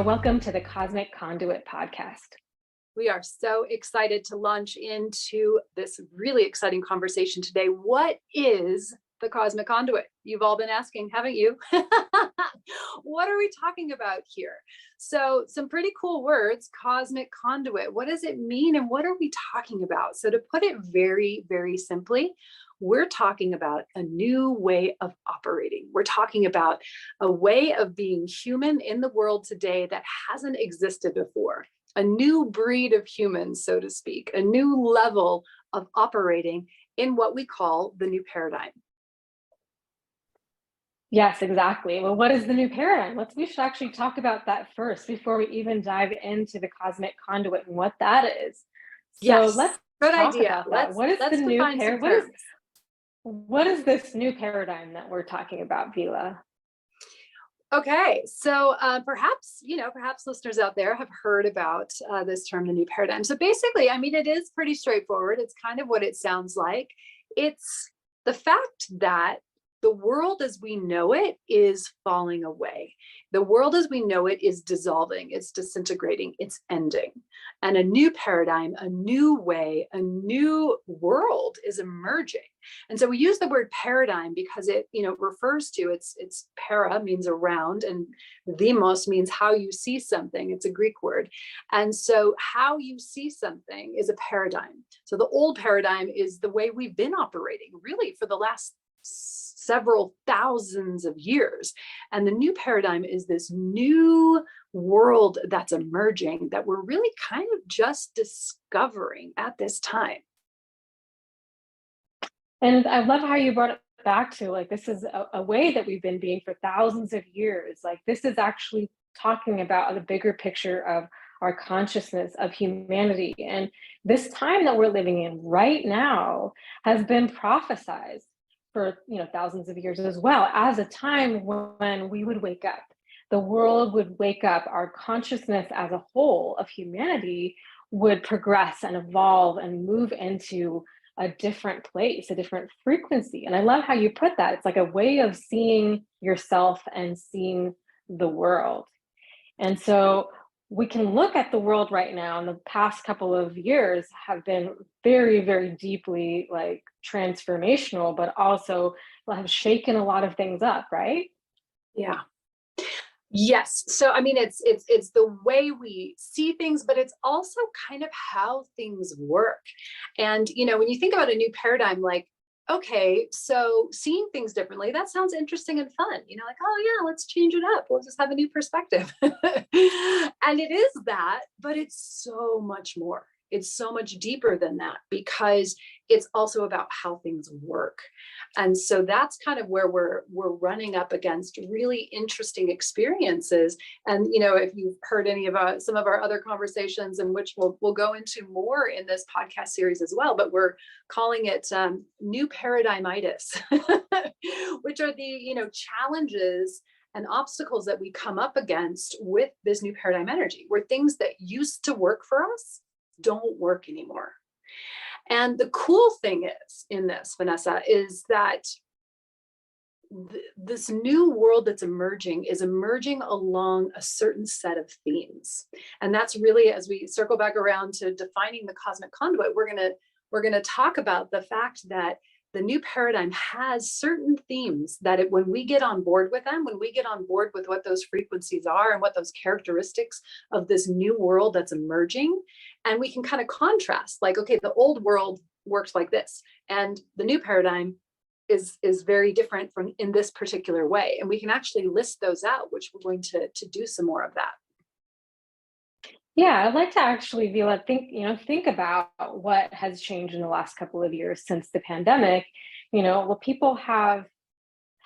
welcome to the Cosmic Conduit podcast. We are so excited to launch into this really exciting conversation today. What is the Cosmic Conduit? You've all been asking, haven't you? What are we talking about here? So some pretty cool words, Cosmic Conduit. What does it mean and what are we talking about? So to put it very, very simply, we're talking about a new way of operating. We're talking about a way of being human in the world today that hasn't existed before. A new breed of humans, so to speak, a new level of operating in what we call the new paradigm. Yes, exactly. Well, what is the new paradigm? We should actually talk about that first before we even dive into the Cosmic Conduit and what that is. So Yes, let's good talk idea. about that. What is the Let's new define some paradigm? terms. What is this new paradigm that we're talking about, Vila? Okay, so perhaps listeners out there have heard about this term, the new paradigm. So basically, it is pretty straightforward. It's kind of what it sounds like. It's the fact that the world as we know it is falling away. The world as we know it is dissolving, it's disintegrating, it's ending. And a new paradigm, a new way, a new world is emerging. And so we use the word paradigm because it, refers to it's para means around and demos means how you see something. It's a Greek word. And so how you see something is a paradigm. So the old paradigm is the way we've been operating really for the last several thousands of years. And the new paradigm is this new world that's emerging that we're really kind of just discovering at this time. And I love how you brought it back to this is a way that we've been being for thousands of years. This is actually talking about the bigger picture of our consciousness of humanity. And this time that we're living in right now has been prophesized for thousands of years as well as a time when we would wake up. The world would wake up, our consciousness as a whole of humanity would progress and evolve and move into a different place, a different frequency. And I love how you put that. It's like a way of seeing yourself and seeing the world. And so we can look at the world right now, and the past couple of years have been very, very deeply transformational, but also have shaken a lot of things up, right? Yeah. Yes. So it's the way we see things, but it's also kind of how things work. And when you think about a new paradigm, okay, so seeing things differently, that sounds interesting and fun. Oh yeah, let's change it up. We'll just have a new perspective. And it is that, but it's so much more. It's so much deeper than that because it's also about how things work. And so that's kind of where we're running up against really interesting experiences. And if you've heard any of some of our other conversations, in which we'll go into more in this podcast series as well, but we're calling it new paradigmitis, which are the challenges and obstacles that we come up against with this new paradigm energy, where things that used to work for us don't work anymore. And the cool thing is in this, Vanessa, is that this new world that's emerging is emerging along a certain set of themes. And that's really, as we circle back around to defining the cosmic conduit, we're going to talk about the fact that the new paradigm has certain themes that when we get on board with them, when we get on board with what those frequencies are and what those characteristics of this new world that's emerging, and we can kind of contrast, okay, the old world works like this, and the new paradigm is very different from in this particular way. And we can actually list those out, which we're going to do some more of that. Yeah, I'd like to actually, Vila, think about what has changed in the last couple of years since the pandemic. People have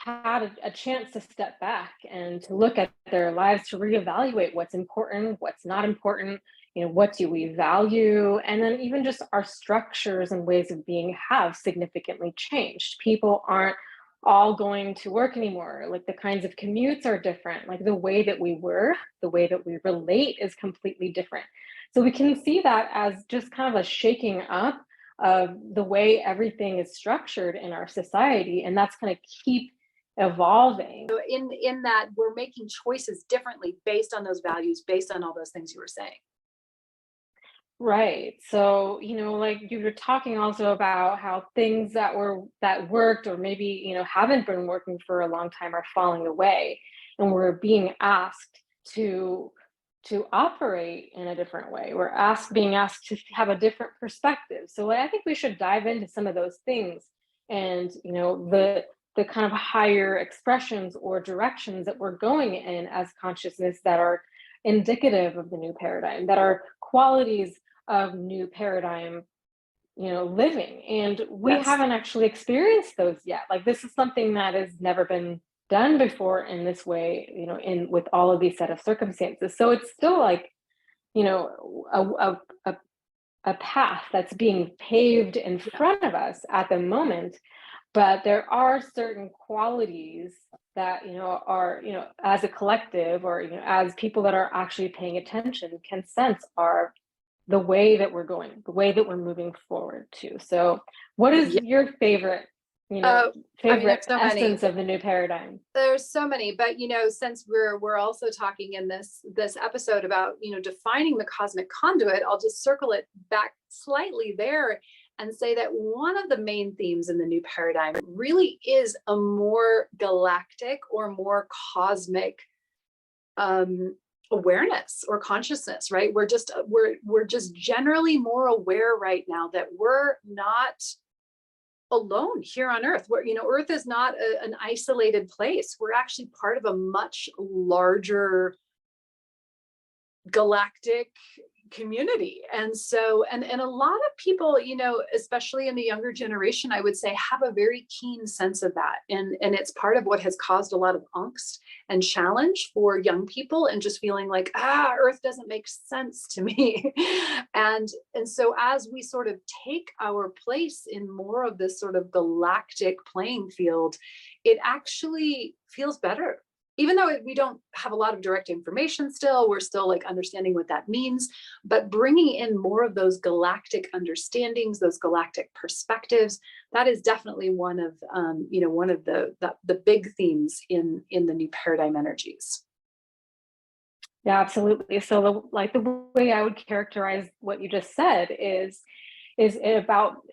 had a chance to step back and to look at their lives, to reevaluate what's important, what's not important, what do we value? And then even just our structures and ways of being have significantly changed. People aren't all going to work anymore. The kinds of commutes are different. The way that we work, the way that we relate is completely different. So we can see that as just kind of a shaking up of the way everything is structured in our society. And that's going to keep evolving. So in that we're making choices differently based on those values, based on all those things you were saying. Right. So, like you were talking also about how things that worked or maybe, haven't been working for a long time are falling away. And we're being asked to operate in a different way. Being asked to have a different perspective. So I think we should dive into some of those things and, the kind of higher expressions or directions that we're going in as consciousness that are indicative of the new paradigm, that are qualities of new paradigm, living. And we Yes. haven't actually experienced those yet. Like this is something that has never been done before in this way, in with all of these set of circumstances. So it's still like, a a path that's being paved in Yeah. front of us at the moment, but there are certain qualities that are as a collective or as people that are actually paying attention can sense are the way that we're going, the way that we're moving forward to. So what is Yeah. your favorite, I mean, favorite there's so many. essence of the new paradigm? There's so many, but since we're also talking in this episode about defining the cosmic conduit, I'll just circle it back slightly there and say that one of the main themes in the new paradigm really is a more galactic or more cosmic awareness or consciousness, right? We're just generally more aware right now that we're not alone here on earth. Where earth is not an isolated place. We're actually part of a much larger galactic community. And so and a lot of people, especially in the younger generation, I would say, have a very keen sense of that. And it's part of what has caused a lot of angst and challenge for young people, and just feeling like, earth doesn't make sense to me. and so as we sort of take our place in more of this sort of galactic playing field, it actually feels better. Even though we don't have a lot of direct information still, we're still like understanding what that means, but bringing in more of those galactic understandings, those galactic perspectives, that is definitely one of the big themes in the new paradigm energies. Yeah, absolutely. So the way I would characterize what you just said is it's about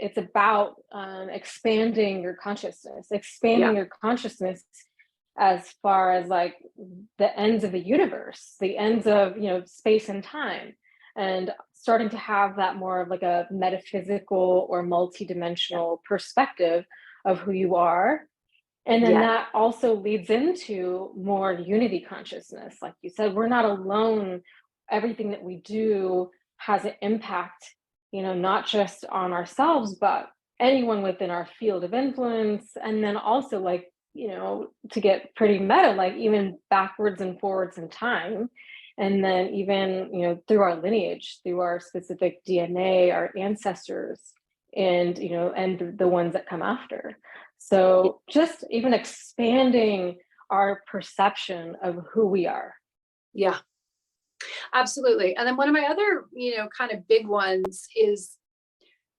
expanding your consciousness, Yeah. expanding your consciousness as far as like the ends of the universe, the ends of space and time, and starting to have that more of like a metaphysical or multidimensional perspective of who you are. And then Yeah. that also leads into more unity consciousness. Like you said, we're not alone. Everything that we do has an impact, not just on ourselves, but anyone within our field of influence. And then also, like, to get pretty meta, like even backwards and forwards in time. And then even, through our lineage, through our specific DNA, our ancestors, and, and the ones that come after. So just even expanding our perception of who we are. Yeah. Absolutely. And then one of my other, kind of big ones is,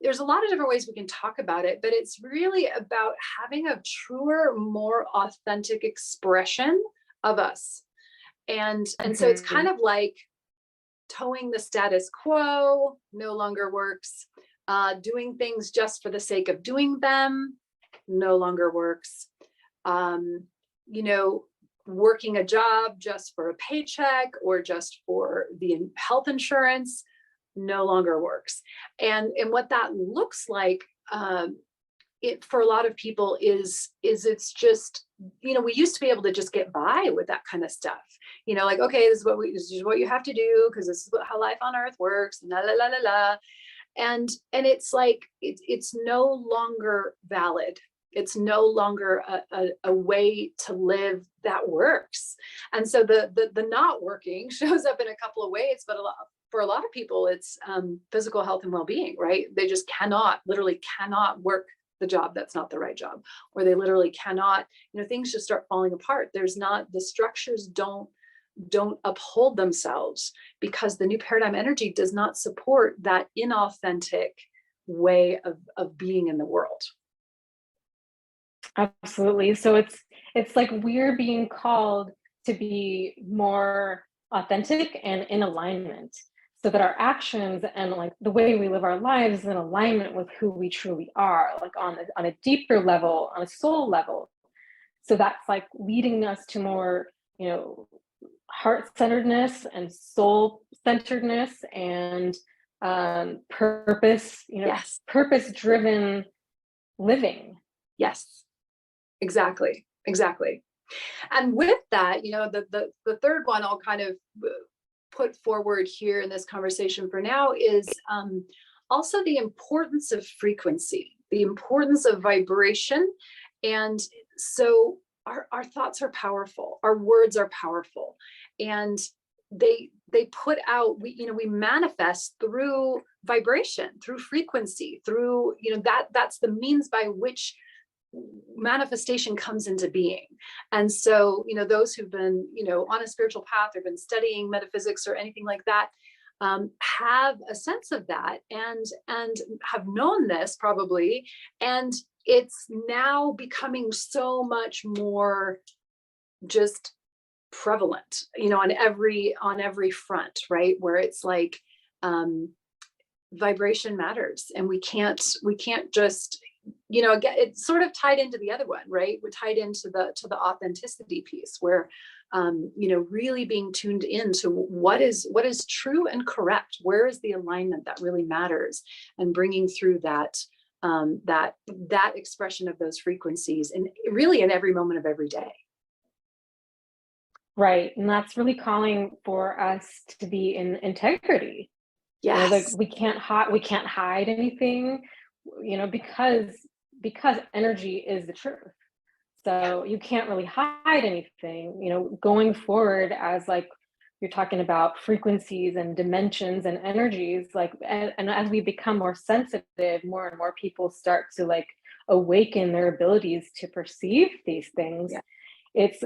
there's a lot of different ways we can talk about it, but it's really about having a truer, more authentic expression of us. And so it's kind Mhm. of like towing the status quo no longer works. Doing things just for the sake of doing them no longer works. Um, you know, Working a job just for a paycheck or just for the health insurance no longer works. And what that looks like, it for a lot of people is it's just, we used to be able to just get by with that kind of stuff. Like, okay, this is what you have to do because this is how life on earth works. La la la la la. And it's like it's no longer valid. It's no longer a way to live that works. And so the not working shows up in a couple of ways, but for a lot of people, it's physical health and well-being, right? They just literally cannot work the job that's not the right job, or they literally cannot, things just start falling apart. The structures don't uphold themselves because the new paradigm energy does not support that inauthentic way of being in the world. Absolutely. So It's like we're being called to be more authentic and in alignment so that our actions and like the way we live our lives is in alignment with who we truly are, like on a deeper level, on a soul level. So that's like leading us to more, you know, heart-centeredness and soul-centeredness and purpose, you know, Yes. purpose-driven living. Yes. Exactly. Exactly. And with that, the third one I'll kind of put forward here in this conversation for now is also the importance of frequency, the importance of vibration. And so our thoughts are powerful, our words are powerful, and they put out, we manifest through vibration, through frequency, through, that's the means by which manifestation comes into being. And so, those who've been, on a spiritual path or been studying metaphysics or anything like that, have a sense of that and have known this probably. And it's now becoming so much more just prevalent, on every front, right? Where it's like, vibration matters, and we can't just, again, it's sort of tied into the other one, right? We're tied into the authenticity piece where, really being tuned into what is true and correct, where is the alignment that really matters, and bringing through that expression of those frequencies, and really in every moment of every day. Right. And that's really calling for us to be in integrity. Like Yes. we can't hide anything, because energy is the truth. Yeah. So you can't really hide anything, going forward as like you're talking about frequencies and dimensions and energies, like and as we become more sensitive, more and more people start to like awaken their abilities to perceive these things. Yeah. It's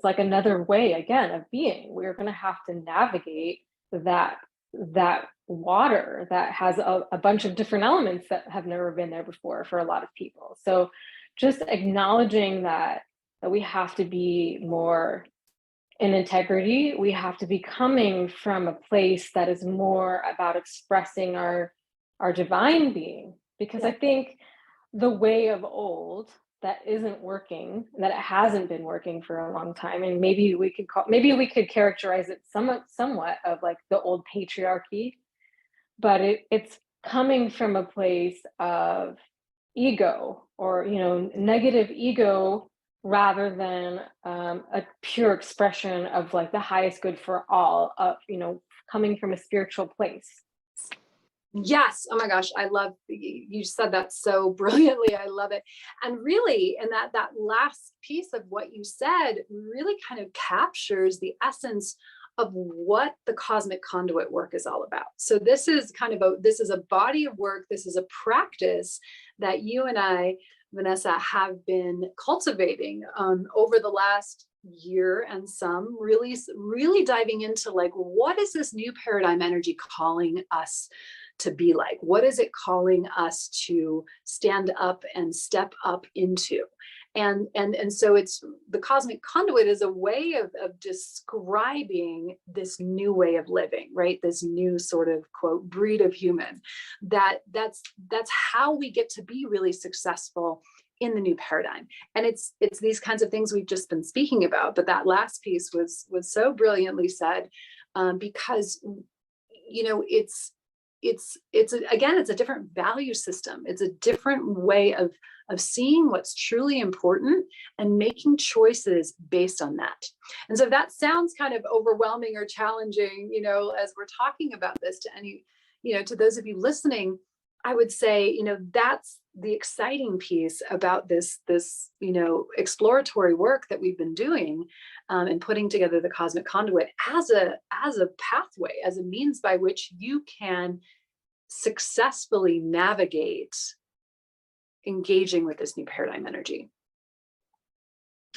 like another way again of being. We're going to have to navigate that water that has a bunch of different elements that have never been there before for a lot of people. So just acknowledging that we have to be more in integrity. We have to be coming from a place that is more about expressing our divine being, because I Yeah. think the way of old that isn't working, that it hasn't been working for a long time, and maybe we could characterize it somewhat of like the old patriarchy, but it's coming from a place of ego, or negative ego, rather than a pure expression of like the highest good for all, of coming from a spiritual place. Yes. Oh my gosh. I love you said that so brilliantly. I love it. And really, and that last piece of what you said really kind of captures the essence of what the cosmic conduit work is all about. So this is a body of work. This is a practice that you and I, Vanessa, have been cultivating over the last year, and some really diving into like, what is this new paradigm energy calling us to be like? What is it calling us to stand up and step up into? And so it's the cosmic conduit is a way of describing this new way of living, right? This new sort of quote breed of human, that's how we get to be really successful in the new paradigm. And it's these kinds of things we've just been speaking about, but that last piece was so brilliantly said, because again, it's a different value system. It's a different way of seeing what's truly important and making choices based on that. And so if that sounds kind of overwhelming or challenging, as we're talking about this to those of you listening, I would say, that's the exciting piece about this exploratory work that we've been doing, and putting together the cosmic conduit as a pathway, as a means by which you can successfully navigate engaging with this new paradigm energy.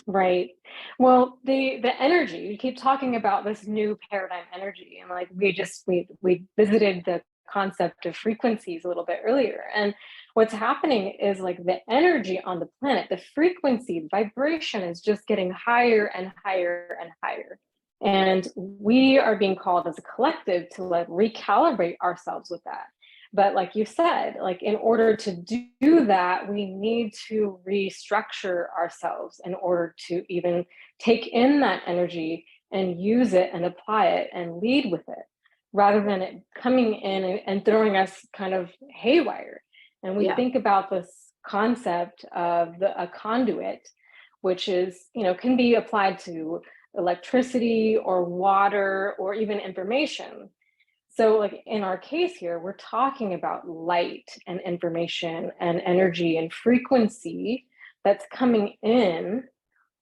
Right. Well, the energy, you keep talking about this new paradigm energy, and like we visited the concept of frequencies a little bit earlier, and what's happening is like the energy on the planet, the frequency, the vibration is just getting higher and higher and higher. And we are being called as a collective to like recalibrate ourselves with that. But like you said, like in order to do that, we need to restructure ourselves in order to even take in that energy and use it and apply it and lead with it, rather than it coming in and throwing us kind of haywire. And we Yeah. think about this concept of a conduit, which is, can be applied to electricity or water or even information. So, like in our case here, we're talking about light and information and energy and frequency that's coming in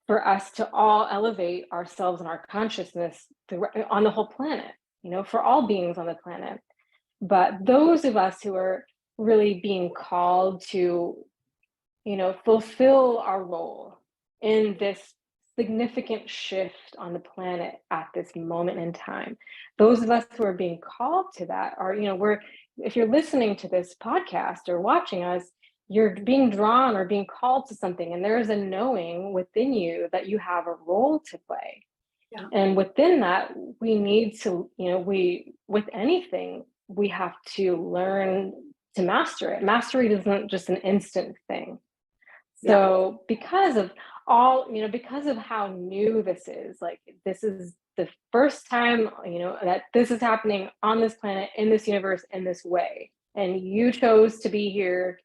for us to all elevate ourselves and our consciousness on the whole planet, for all beings on the planet. But those of us who are really being called to, fulfill our role in this significant shift on the planet at this moment in time, those of us who are being called to that are, if you're listening to this podcast or watching us, you're being drawn or being called to something, and there is a knowing within you that you have a role to play. Yeah. And within that, we need to, with anything, we have to learn to master it. Mastery isn't just an instant thing. So because of because of how new this is, like this is the first time, that this is happening on this planet, in this universe, in this way. And you chose to be here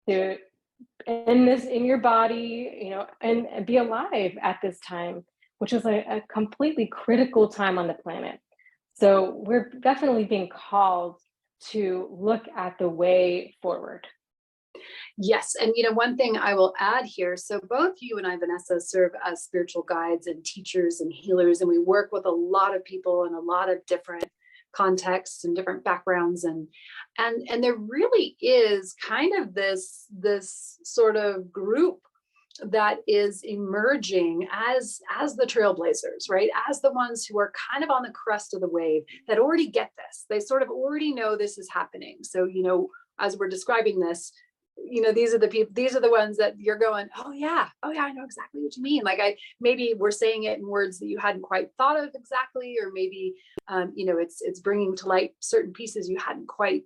to in your body, and be alive at this time, which is a completely critical time on the planet. So we're definitely being called to look at the way forward. Yes. And, one thing I will add here, so both you and I, Vanessa, serve as spiritual guides and teachers and healers, and we work with a lot of people in a lot of different contexts and different backgrounds. And there really is kind of this sort of group that is emerging as the trailblazers, right? As the ones who are kind of on the crest of the wave that already get this. They sort of already know this is happening. So, as we're describing this, these are the people, these are the ones that you're going, oh yeah, I know exactly what you mean. Like maybe we're saying it in words that you hadn't quite thought of exactly, or maybe, it's bringing to light certain pieces you hadn't quite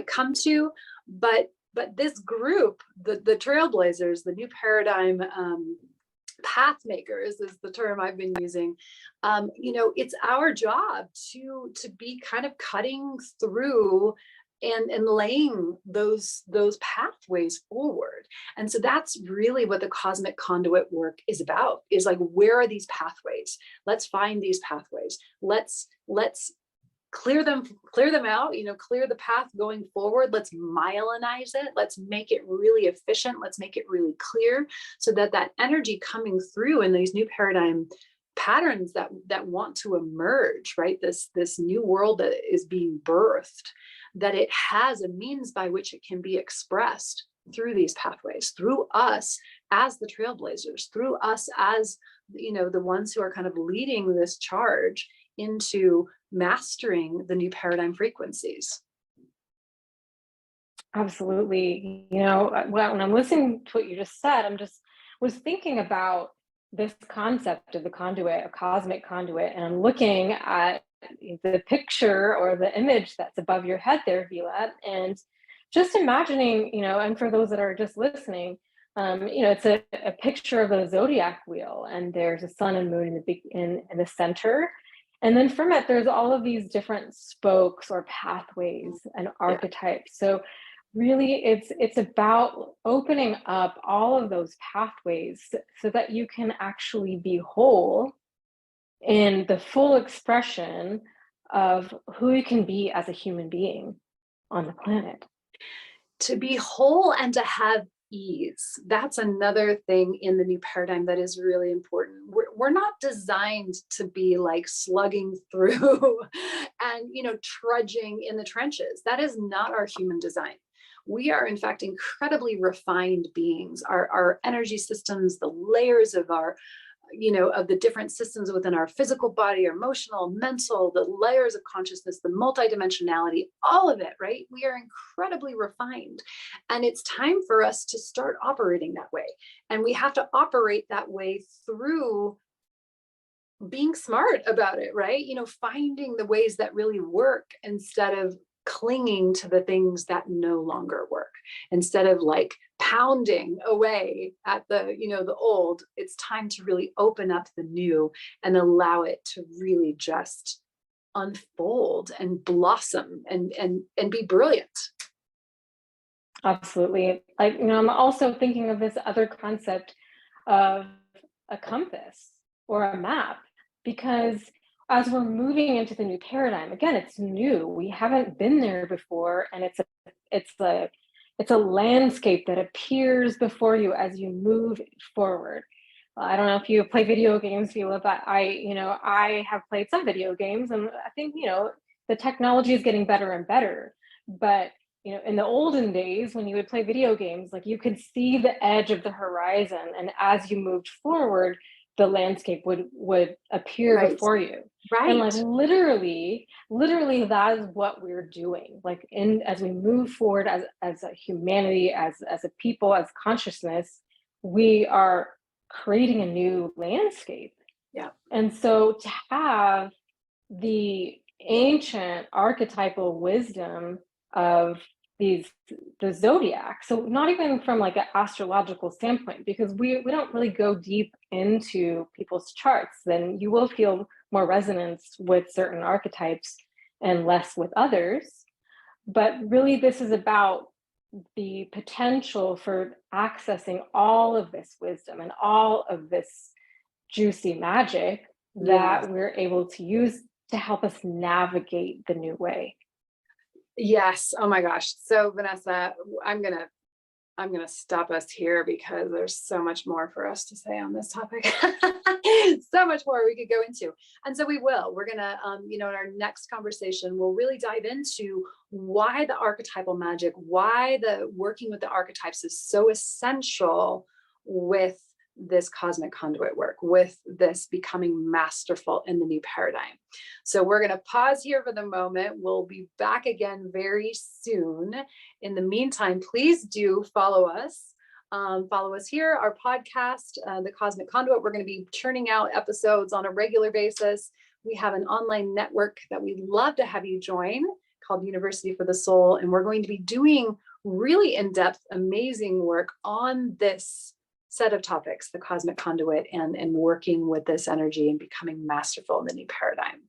come to, but this group, the trailblazers, the new paradigm, path makers is the term I've been using. It's our job to be kind of cutting through and laying those pathways forward. And so that's really what the cosmic conduit work is about, is like, where are these pathways? Let's find these pathways. Let's clear them out, clear the path going forward. Let's myelinize it. Let's make it really efficient. Let's make it really clear, so that energy coming through in these new paradigm patterns that want to emerge, right? This new world that is being birthed, that it has a means by which it can be expressed through these pathways, through us as the trailblazers, through us as, the ones who are kind of leading this charge into mastering the new paradigm frequencies. Absolutely. When I'm listening to what you just said, was thinking about this concept of the conduit, a cosmic conduit, and I'm looking at the picture or the image that's above your head there, Vila, and just imagining, and for those that are just listening, it's a picture of a zodiac wheel, and there's a sun and moon in the center. And then from it, there's all of these different spokes or pathways and archetypes. So really, it's about opening up all of those pathways so that you can actually be whole in the full expression of who you can be as a human being on the planet. To be whole and to have ease. That's another thing in the new paradigm that is really important. We're not designed to be like slugging through and, trudging in the trenches. That is not our human design. We are, in fact, incredibly refined beings. Our energy systems, the layers of our of the different systems within our physical body, our emotional, mental, the layers of consciousness, the multidimensionality, all of it, right? We are incredibly refined. And it's time for us to start operating that way. And we have to operate that way through being smart about it, right? Finding the ways that really work instead of clinging to the things that no longer work. Instead of like pounding away at the old, it's time to really open up the new and allow it to really just unfold and blossom and be brilliant. Absolutely. I'm also thinking of this other concept of a compass or a map, because as we're moving into the new paradigm, again, it's new. We haven't been there before, and it's a it's a landscape that appears before you as you move forward. I don't know if you play video games, Vila, but I have played some video games, and I think the technology is getting better and better. But in the olden days, when you would play video games, like you could see the edge of the horizon, and as you moved forward, the landscape would appear Right. before you. And like Right. literally that is what we're doing. Like in as we move forward as a humanity, as a people, as consciousness, we are creating a new landscape. Yeah. And so to have the ancient archetypal wisdom of the zodiac, so not even from like an astrological standpoint, because we don't really go deep into people's charts, then you will feel more resonance with certain archetypes and less with others. But really this is about the potential for accessing all of this wisdom and all of this juicy magic Yes. that we're able to use to help us navigate the new way. Yes. Oh my gosh. So Vanessa, I'm gonna stop us here because there's so much more for us to say on this topic. So much more we could go into. And so we will. We're gonna, in our next conversation, we'll really dive into why the archetypal magic, why the working with the archetypes is so essential with this cosmic conduit work, with this becoming masterful in the new paradigm. So we're going to pause here for the moment. We'll be back again very soon. In the meantime, please do follow us. Follow us here, our podcast, The Cosmic Conduit. We're going to be churning out episodes on a regular basis. We have an online network that we'd love to have you join called University for the Soul. And we're going to be doing really in-depth, amazing work on this set of topics, the cosmic conduit, and working with this energy and becoming masterful in the new paradigm.